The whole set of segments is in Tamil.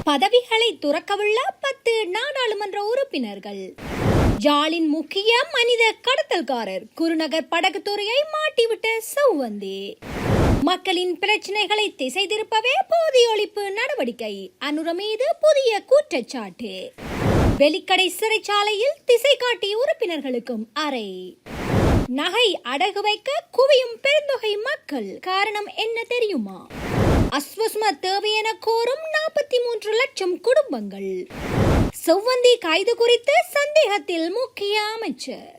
பதவிகளை துறக்கவுள்ள 10 நாடாளுமன்ற உறுப்பினர்கள். ஜாலின் முக்கிய மனித கடத்தல்காரர் குருநகர் படகுத்துறையை மாட்டிவிட்ட செவ்வந்தி. மக்களின் பிரச்சனைகளை திசை திருப்பவே போதை ஒழிப்பு நடவடிக்கை. அனுர மீது புதிய குற்றச்சாட்டு. வெலிக்கடை சிறைச்சாலையில் திசை காட்டி உறுப்பினர்களுக்கும் அறை. நகை அடகு வைக்க குவியும் பெருந்தொகை மக்கள். காரணம் என்ன தெரியுமா? அஸ்வஸ்ம தேவை என கோரும் 43 லட்சம் குடும்பங்கள். செவ்வந்தி கைது குறித்து சந்தேகத்தில் முக்கிய அமைச்சர்.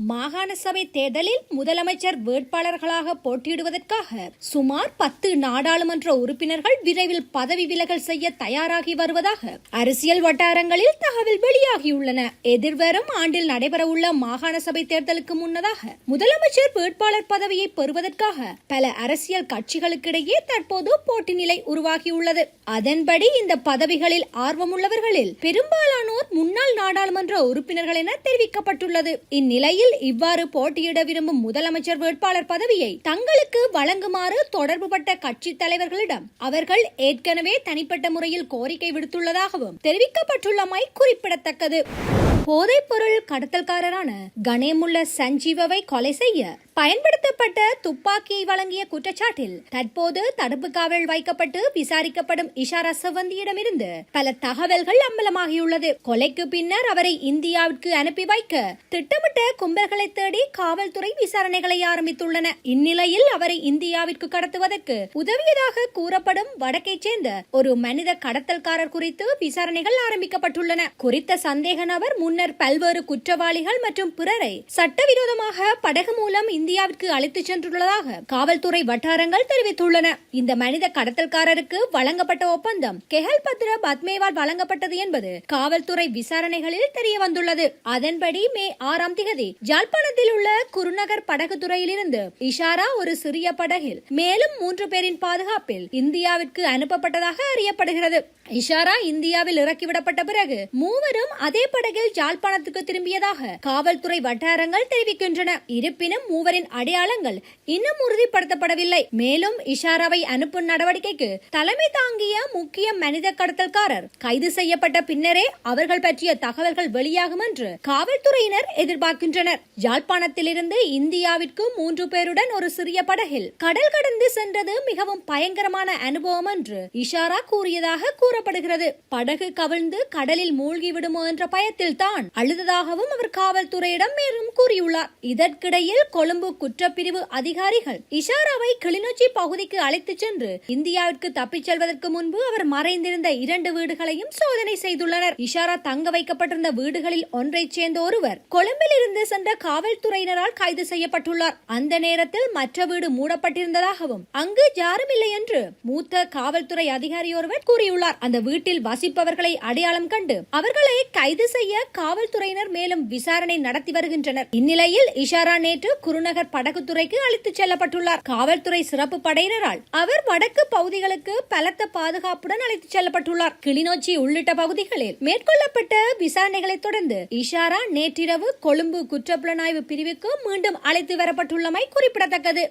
மாகாண சபை தேர்தலில் முதலமைச்சர் வேட்பாளர்களாக போட்டியிடுவதற்காக சுமார் 10 நாடாளுமன்ற உறுப்பினர்கள் விரைவில் பதவி விலகல் செய்ய தயாராகி வருவதாக அரசியல் வட்டாரங்களில் தகவல் வெளியாகியுள்ளன. எதிர்வரும் ஆண்டில் நடைபெறவுள்ள மாகாண சபை தேர்தலுக்கு முன்னதாக முதலமைச்சர் வேட்பாளர் பதவியை பெறுவதற்காக பல அரசியல் கட்சிகளுக்கிடையே தற்போது போட்டி நிலை உருவாகியுள்ளது. அதன்படி இந்த பதவிகளில் ஆர்வமுள்ளவர்களில் பெரும்பாலானோர் முன்னாள் நாடாளுமன்ற உறுப்பினர்கள் என தெரிவிக்கப்பட்டுள்ளது. இந்நிலையில் இவ்வாறு போட்டியிட விரும்பும் முதலமைச்சர் வேட்பாளர் பதவியை தங்களுக்கு வழங்குமாறு தொடர்புபட்ட கட்சி தலைவர்களிடம் அவர்கள் ஏற்கனவே தனிப்பட்ட முறையில் கோரிக்கை விடுத்துள்ளதாகவும் தெரிவிக்கப்பட்டுள்ளமை குறிப்பிடத்தக்கது. போதைப் பொருள் கடத்தல்காரரான கணேமுல்ல சஞ்சீவவை கொலை செய்ய பயன்படுத்தப்பட்ட துப்பாக்கியை வழங்கிய குற்றச்சாட்டில் தற்போது தடுப்பு காவல் வைக்கப்பட்டு விசாரிக்கப்படும் இஷாரா செவ்வந்தியிடமிருந்து பல தகவல்கள் அம்பலமாகியுள்ளது. கொலைக்கு பின்னர் அவரை இந்தியாவிற்கு அனுப்பி வைக்க திட்டமிட்ட கும்பல்களை தேடி காவல்துறை விசாரணைகளை ஆரம்பித்துள்ளன. இந்நிலையில் அவரை இந்தியாவிற்கு கடத்துவதற்கு உதவியதாக கூறப்படும் வடக்கை சேர்ந்த ஒரு மனித கடத்தல்காரர் குறித்து விசாரணைகள் ஆரம்பிக்கப்பட்டுள்ளன. குறித்த சந்தேக நபர் முன்னர் பல்வேறு குற்றவாளிகள் மற்றும் பிறரை சட்டவிரோதமாக படகு மூலம் இந்தியாவிற்கு அழைத்து சென்றுள்ளதாக காவல்துறை வட்டாரங்கள் தெரிவித்துள்ளன. இந்த மனித கடத்தல்காரருக்கு வழங்கப்பட்ட ஒப்பந்தம் கெஹல் பத்ர பத்மேவால் வழங்கப்பட்டது என்பது காவல்துறை விசாரணைகளில் தெரிய வந்துள்ளது. அதன்படி மே 6ஆம் தேதி ஜாழ்ப்பாணத்தில் உள்ள குருநகர் படகுத்துறையிலிருந்து இஷாரா ஒரு சிறிய படகில் மேலும் 3 பேரின் பாதுகாப்பில் இந்தியாவிற்கு அனுப்பப்பட்டதாக அறியப்படுகிறது. இஷாரா இந்தியாவில் இறக்கிவிடப்பட்ட பிறகு மூவரும் அதே படகில் ஜாழ்ப்பாணத்துக்கு திரும்பியதாக காவல்துறை வட்டாரங்கள் தெரிவிக்கின்றன. இருப்பினும் மூவரின் அடையாளங்கள் இன்னும் உறுதிப்படுத்தப்படவில்லை. மேலும் இஷாராவை அனுப்பும் நடவடிக்கைக்கு தலைமை தாங்கிய முக்கிய மனித கடத்தல்காரர் கைது செய்யப்பட்ட பின்னரே அவர்கள் பற்றிய தகவல்கள் வெளியாகும் என்று காவல்துறையினர் எதிர்பார்க்கின்றனர். ஜாழ்ப்பாணத்திலிருந்து இந்தியாவிற்கு 3 பேருடன் ஒரு சிறிய படகில் கடல் கடந்து சென்றது மிகவும் பயங்கரமான அனுபவம் என்று இஷாரா கூறியதாக கூறப்படுகிறது. படகு கவிழ்ந்து கடலில் மூழ்கி விடுமோ என்ற பயத்தில் தான் அழுததாகவும் அவர் காவல்துறையிடம் மேலும் கூறியுள்ளார். இதற்கிடையில் கொழும்பு குற்றப்பிரிவு அதிகாரிகள் இஷாராவை கிளிநொச்சி பகுதிக்கு அழைத்துச் சென்று இந்தியாவிற்கு தப்பிச் செல்வதற்கு முன்பு அவர் மறைந்திருந்த 2 வீடுகளையும் சோதனை செய்துள்ளனர். இஷாரா தங்க வைக்கப்பட்டிருந்த வீடுகளில் ஒன்றைச் சேர்ந்த ஒருவர் கொழும்பில் இருந்து சென்ற காவல்துறையினரால் கைது செய்யப்பட்டுள்ளார். அந்த நேரத்தில் மற்ற வீடு மூடப்பட்டிருந்ததாகவும் அங்கு யாரும் இல்லை என்று மூத்த காவல்துறை அதிகாரி ஒருவர் கூறியுள்ளார். அந்த வீட்டில் வசிப்பவர்களை அடையாளம் கண்டு அவர்களை கைது செய்ய காவல்துறையினர் மேலும் விசாரணை நடத்தி வருகின்றனர். இந்நிலையில் இஷாரா நேற்று குருநகர் படகுத்துறைக்கு அழைத்துச் செல்லப்பட்டுள்ளார். காவல்துறை சிறப்பு படையினரால் அவர் வடக்கு பகுதிகளுக்கு பலத்த பாதுகாப்புடன் அழைத்துச் செல்லப்பட்டுள்ளார். கிளிநொச்சி உள்ளிட்ட பகுதிகளில் மேற்கொள்ளப்பட்ட விசாரணைகளை தொடர்ந்து இஷாரா நேற்றிரவு கொழும்பு குற்றப்புலனாய்வு பிரிவுக்கு மீண்டும் அழைத்து வரப்பட்டுள்ளமை குறிப்பிடத்தக்கது.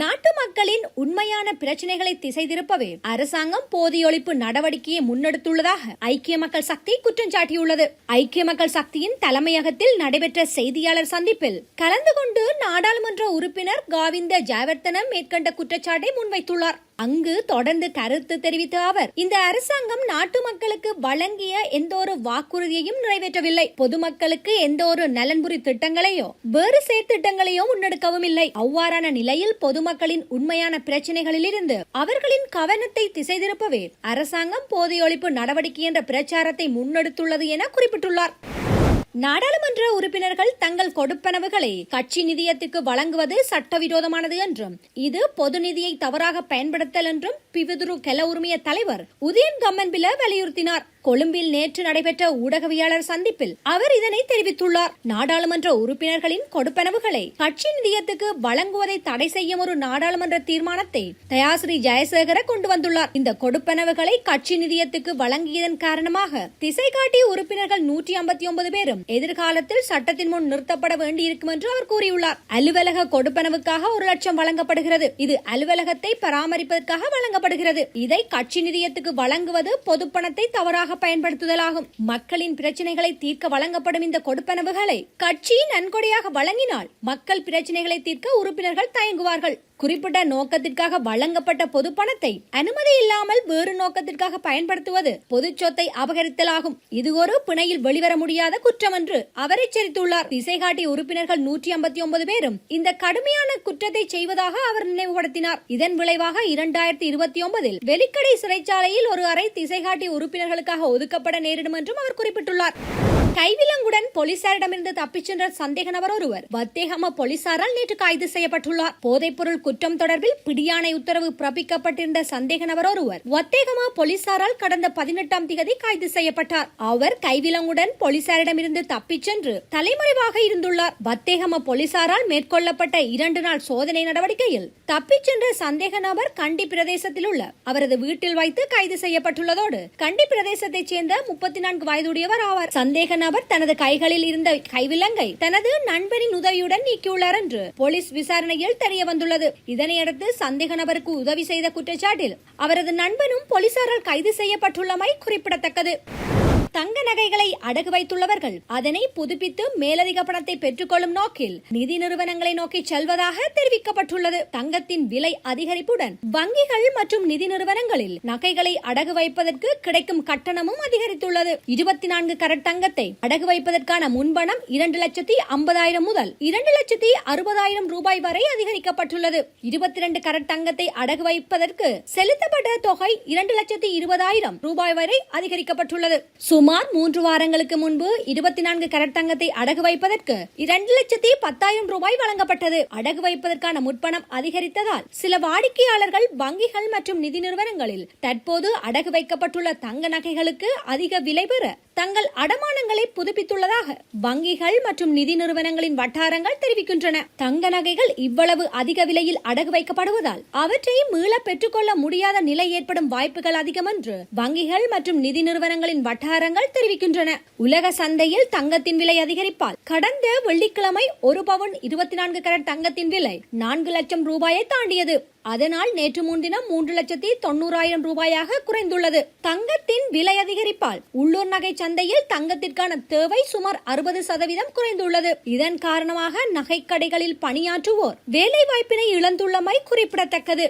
நாட்டு மக்களின் உண்மையான பிரச்சனைகளை திசை திருப்பவே அரசாங்கம் போதை ஒழிப்பு நடவடிக்கையை முன்னெடுத்துள்ளதாக ஐக்கிய மக்கள் சக்தி குற்றம் சாட்டியுள்ளது. ஐக்கிய மக்கள் சக்தியின் தலைமையகத்தில் நடைபெற்ற செய்தியாளர் சந்திப்பில் கலந்து கொண்டு நாடாளுமன்ற உறுப்பினர் காவிந்த ஜெயவர்தன மேற்கண்ட குற்றச்சாட்டை முன்வைத்துள்ளார். அங்கு தொடர்ந்து கருத்து தெரிவித்த அவர், இந்த அரசாங்கம் நாட்டு மக்களுக்கு வழங்கிய எந்த ஒரு வாக்குறுதியையும் நிறைவேற்றவில்லை. பொதுமக்களுக்கு எந்த ஒரு நலன்புரி திட்டங்களையோ வேறு செயற்திட்டங்களையோ முன்னெடுக்கவும் இல்லை. அவ்வாறான நிலையில் பொதுமக்களின் உண்மையான பிரச்சனைகளில் இருந்து அவர்களின் கவனத்தை திசை திருப்பவே அரசாங்கம் போதை ஒழிப்பு நடவடிக்கை என்ற பிரச்சாரத்தை முன்னெடுத்துள்ளது என குறிப்பிட்டுள்ளார். நாடாளுமன்ற உறுப்பினர்கள் தங்கள் கொடுப்பனவுகளை கட்சி நிதியத்துக்கு வழங்குவது சட்டவிரோதமானது என்றும் இது பொது நிதியை தவறாக பயன்படுத்தல் என்றும் பிவிதுரு கெல உரிமைய தலைவர் உதயன் கம்மன்பில வலியுறுத்தினார். கொழும்பில் நேற்று நடைபெற்ற ஊடகவியலாளர் சந்திப்பில் அவர் இதனை தெரிவித்துள்ளார். நாடாளுமன்ற உறுப்பினர்களின் கொடுப்பனவுகளை கட்சி நிதியத்துக்கு வழங்குவதை தடை செய்யும் ஒரு நாடாளுமன்ற தீர்மானத்தை தயாசிறி ஜெயசேகர கொண்டு வந்துள்ளார். இந்த கொடுப்பனவுகளை கட்சி நிதியத்துக்கு வழங்கியதன் காரணமாக திசை காட்டிய உறுப்பினர்கள் 159 பேரும் எதிர்காலத்தில் சட்டத்தின் முன் நிறுத்தப்பட வேண்டியிருக்கும் என்று அவர் கூறியுள்ளார். அலுவலக கொடுப்பனவுக்காக 1 லட்சம் வழங்கப்படுகிறது. இது அலுவலகத்தை பராமரிப்பதற்காக வழங்கப்படுகிறது. இதை கட்சி நிதியத்துக்கு வழங்குவது பொதுப்பணத்தை தவறாக பயன்படுத்துதலாகும். மக்களின் பிரச்சனைகளை தீர்க்க வழங்கப்படும் இந்த கொடுப்பனவுகளை கட்சி நன்கொடையாக வழங்கினால் மக்கள் பிரச்சனைகளை தீர்க்க உறுப்பினர்கள் தயங்குவார்கள். குறிப்பிட்ட நோக்கத்திற்காக வழங்கப்பட்ட பொது பணத்தை அனுமதி இல்லாமல் வேறு நோக்கத்திற்காக பயன்படுத்துவது பொது சொத்தை அபகரித்தலாகும். இது ஒரு பிணையில் வெளிவர முடியாத குற்றம் என்று அவர் எச்சரித்துள்ளார். திசைகாட்டி உறுப்பினர்கள் 159 பேரும் இந்த கடுமையான குற்றத்தை செய்வதாக அவர் நினைவுபடுத்தினார். இதன் விளைவாக 2029 வெலிக்கடை சிறைச்சாலையில் ஒரு அறை திசைகாட்டி உறுப்பினர்களுக்காக ஒதுக்கப்பட நேரிடும் என்றும் அவர் குறிப்பிட்டுள்ளார். கைவிலங்குடன் போலீசாரிடமிருந்து தப்பிச் சென்ற சந்தேக நபர் ஒருவர் வத்தேகம போலீசாரால் நேற்று கைது செய்யப்பட்டுள்ளார். போதைப்பொருள் குற்றம் தொடர்பில் பிடியாணை உத்தரவு பிறப்பிக்கப்பட்டிருந்த சந்தேக நபர் ஒருவர் வத்தேகம போலீசாரால் கடந்த 18ஆம் தேதி கைது செய்யப்பட்டார். அவர் கைவிலங்குடன் போலீசாரிடமிருந்து தப்பிச் சென்று தலைமறைவாக இருந்துள்ளார். வத்தேகம போலீசாரால் மேற்கொள்ளப்பட்ட 2 நாள் சோதனை நடவடிக்கையில் தப்பிச் சென்ற சந்தேக நபர் கண்டி பிரதேசத்தில் உள்ள அவரது வீட்டில் வைத்து கைது செய்யப்பட்டுள்ளதோடு கண்டி பிரதேசத்தைச் சேர்ந்த 34 வயதுடையவர் ஆவார். சந்தேக நபர் தனது கைகளில் இருந்த கைவிலங்கை தனது நண்பரின் உதவியுடன் நீக்கியுள்ளார் என்று போலீஸ் விசாரணையில் தெரிய வந்துள்ளது. இதனையடுத்து சந்தேக நபருக்கு உதவி செய்த குற்றச்சாட்டில் அவரது நண்பனும் போலீசாரால் கைது செய்யப்பட்டுள்ளமை குறிப்பிடத்தக்கது. தங்க நகைகளை அடகு வைத்துள்ளவர்கள் அதனை புதுப்பித்து மேலதிக பணத்தை பெற்றுக்கொள்ளும் நோக்கில் நிதி நிறுவனங்களை நோக்கி செல்வதாக தெரிவிக்கப்பட்டுள்ளது. தங்கத்தின் விலை அதிகரிப்புடன் வங்கிகள் மற்றும் நிதி நிறுவனங்களில் நகைகளை அடகு வைப்பதற்கு கிடைக்கும் கட்டணமும் அதிகரித்துள்ளது. 24 கரட் தங்கத்தை அடகு வைப்பதற்கான முன்பணம் 2,50,000 முதல் 2,60,000 ரூபாய் வரை அதிகரிக்கப்பட்டுள்ளது. 22 கரட் தங்கத்தை அடகு வைப்பதற்கு செலுத்தப்பட்ட தொகை 2,20,000 ரூபாய் வரை அதிகரிக்கப்பட்டுள்ளது. சுமார் 3 வாரங்களுக்கு முன்பு 24 கரட் தங்கத்தை அடகு வைப்பதற்கு 2,10,000 ரூபாய் வழங்கப்பட்டது. அடகு வைப்பதற்கான முற்பணம் அதிகரித்ததால் சில வாடிக்கையாளர்கள் வங்கிகள் மற்றும் நிதி நிறுவனங்களில் தற்போது அடகு வைக்கப்பட்டுள்ள தங்க நகைகளுக்கு அதிக விலை பெற தங்கள் அடமானங்களை புதுப்பித்துள்ளதாக வங்கிகள் மற்றும் நிதி நிறுவனங்களின் வட்டாரங்கள் தெரிவிக்கின்றன. தங்க நகைகள் இவ்வளவு அதிக விலையில் அடகு வைக்கப்படுவதால் அவற்றை மீள பெற்றுக்கொள்ள முடியாத நிலை ஏற்படும் வாய்ப்புகள் அதிகம் என்று வங்கிகள் மற்றும் நிதி நிறுவனங்களின் வட்டாரங்கள் தெரிவிக்கின்றன. உலக சந்தையில் தங்கத்தின் விலை அதிகரிப்பால் கடந்த வெள்ளிக்கிழமை 1 பவுன் 24 கரட் தங்கத்தின் விலை 4 லட்சம் ரூபாயை தாண்டியது. அதனால் நேற்று முன்தினம் 3,90,000 ரூபாயாக குறைந்துள்ளது. தங்கத்தின் விலை அதிகரிப்பால் உள்ளூர் நகை சந்தையில் தங்கத்திற்கான தேவை சுமார் 60% குறைந்துள்ளது. இதன் காரணமாக நகைக்கடைகளில் பணியாற்றுவோர் வேலை வாய்ப்பினை இழந்துள்ளமை குறிப்பிடத்தக்கது.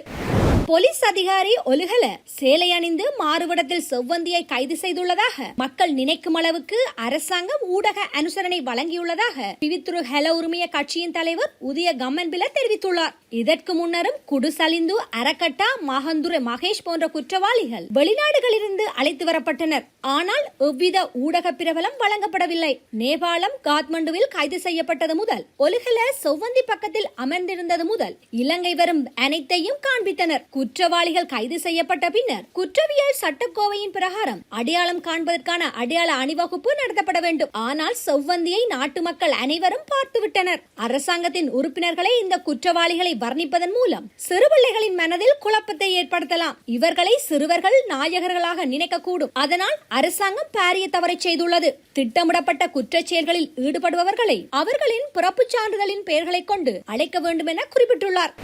போலீஸ் அதிகாரி ஒலுகல சேலை அணிந்து மாறுவிடத்தில் செவ்வந்தியை கைது செய்துள்ளதாக மக்கள் நினைக்கும் அளவுக்கு அரசாங்கம் ஊடக அனுசரணை வழங்கியுள்ளதாக பிவித்துரு ஹெல உரிமைய கட்சியின் தலைவர் உதய கம்மன்பில தெரிவித்துள்ளார். இதற்கு முன்னரும் குடுசலிந்து அரக்கட்டா மகந்துரை மகேஷ் போன்ற குற்றவாளிகள் வெளிநாடுகளிலிருந்து அழைத்து வரப்பட்டனர். ஆனால் எவ்வித ஊடக பிரபலம் வழங்கப்படவில்லை. நேபாளம் காத்மண்டுவில் கைது செய்யப்பட்டது முதல் ஒலுகல செவ்வந்தி பக்கத்தில் அமர்ந்திருந்தது முதல் இலங்கை வரும் அனைத்தையும் காண்பித்தனர். குற்றவாளிகள் கைது செய்யப்பட்ட பின்னர் குற்றவியல் சட்டக்கோவையின் பிரகாரம் அடையாளம் காண்பதற்கான அடையாள அணிவகுப்பு நடத்தப்பட வேண்டும். ஆனால் செவ்வந்தியை நாட்டு மக்கள் அனைவரும் பார்த்துவிட்டனர். அரசாங்கத்தின் உறுப்பினர்களை இந்த குற்றவாளிகளை வர்ணிப்பதன் மூலம் சிறுபிள்ளைகளின் மனதில் குழப்பத்தை ஏற்படுத்தலாம். இவர்களை சிறுவர்கள் நாயகர்களாக நினைக்கக்கூடும். அதனால் அரசாங்கம் பாரிய தவறை செய்துள்ளது. திட்டமிடப்பட்ட குற்றச் செயல்களில் ஈடுபடுபவர்களை அவர்களின் பிறப்புச் சான்றிதழின் பெயர்களை கொண்டு அழைக்க வேண்டும் என குறிப்பிட்டுள்ளார்.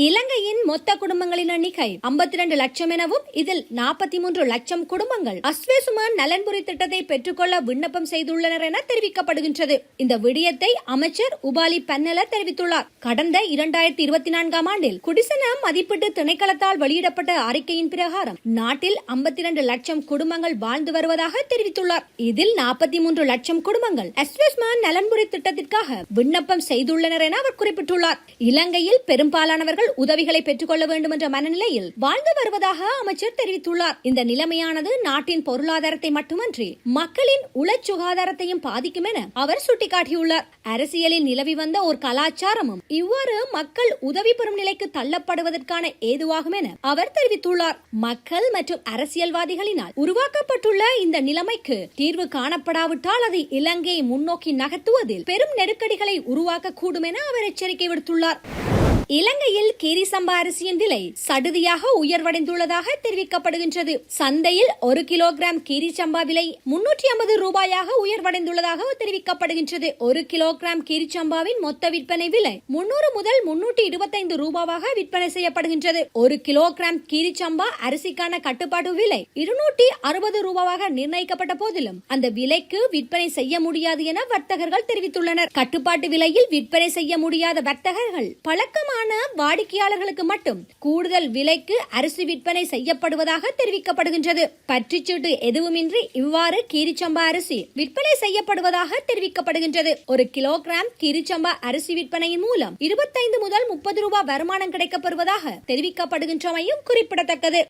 இலங்கையின் மொத்த குடும்பங்களின் எண்ணிக்கை 52 லட்சம் எனவும் இதில் 43 லட்சம் குடும்பங்கள் அஸ்வேசும நலன்புரி திட்டத்தை பெற்றுக்கொள்ள விண்ணப்பம் செய்துள்ளனர் என தெரிவிக்கப்படுகின்றது. இந்த விடயத்தை அமைச்சர் உபாலி பன்னல தெரிவித்துள்ளார். கடந்த 2024ஆம் ஆண்டில் குடிசன மதிப்பீட்டு திணைக்களத்தால் வெளியிடப்பட்ட அறிக்கையின் பிரகாரம் நாட்டில் 52 லட்சம் குடும்பங்கள் வாழ்ந்து வருவதாக தெரிவித்துள்ளார். இதில் 43 லட்சம் குடும்பங்கள் அஸ்வேசும நலன்புரி திட்டத்திற்காக விண்ணப்பம் செய்துள்ளனர் என அவர் குறிப்பிட்டுள்ளார். இலங்கையில் பெரும்பாலானவர்கள் மக்கள் உதவிகளை பெற்றுக்கொள்ள வேண்டும் என்ற மனநிலையில் வாழ்ந்து வருவதாக அமைச்சர் தெரிவித்துள்ளார். இந்த நிலைமையானது நாட்டின் பொருளாதாரத்தை மட்டுமன்றி மக்களின் உளச் சுகாதாரத்தையும் பாதிக்கும் என அவர் சுட்டிக்காட்டியுள்ளார். அரசியலில் நிலவி வந்த ஒரு கலாச்சாரமும் இவ்வாறு மக்கள் உதவி பெறும் நிலைக்கு தள்ளப்படுவதற்கான ஏதுவாகும் என அவர் தெரிவித்துள்ளார். மக்கள் மற்றும் அரசியல்வாதிகளினால் உருவாக்கப்பட்டுள்ள இந்த நிலைமைக்கு தீர்வு காணப்படாவிட்டால் அது இலங்கையை முன்னோக்கி நகர்த்துவதில் பெரும் நெருக்கடிகளை உருவாக்கக்கூடும் என அவர் எச்சரிக்கை விடுத்துள்ளார். இலங்கையில் கீரி சம்பா அரிசியின் விலை சடுதியாக உயர்வடைந்துள்ளதாக தெரிவிக்கப்படுகின்றது. சந்தையில் 1 கிலோகிராம் கீரி சம்பா விலை 350 ரூபாயாக உயர்வடைந்துள்ளதாக தெரிவிக்கப்படுகின்றது. 1 கிலோகிராம் கீரி சம்பாவின் மொத்த விற்பனை விலை 300 முதல் 325 ரூபாவாக விற்பனை செய்யப்படுகின்றது. 1 கிலோகிராம் கீரி சம்பா அரிசிக்கான கட்டுப்பாட்டு விலை 260 ரூபாவாக நிர்ணயிக்கப்பட்ட போதிலும் அந்த விலைக்கு விற்பனை செய்ய முடியாது என வர்த்தகர்கள் தெரிவித்துள்ளனர். கட்டுப்பாட்டு விலையில் விற்பனை செய்ய முடியாத வர்த்தகர்கள் பழக்கமான வாடிக்கையாளர்களுக்கு மட்டும் கூடுதல் விலைக்கு அரிசி விற்பனை செய்யப்படுவதாக தெரிவிக்கப்படுகின்றது. பற்றுச்சீட்டு எதுவுமின்றி இவ்வாறு கீரிச்சம்பா அரிசி விற்பனை செய்யப்படுவதாக தெரிவிக்கப்படுகின்றது. 1 கிலோகிராம் கீரிச்சம்பா அரிசி விற்பனையின் மூலம் 25 முதல் 30 ரூபாய் வருமானம் கிடைக்கப்பெறுவதாக தெரிவிக்கப்படுகின்றமையும் குறிப்பிடத்தக்கது.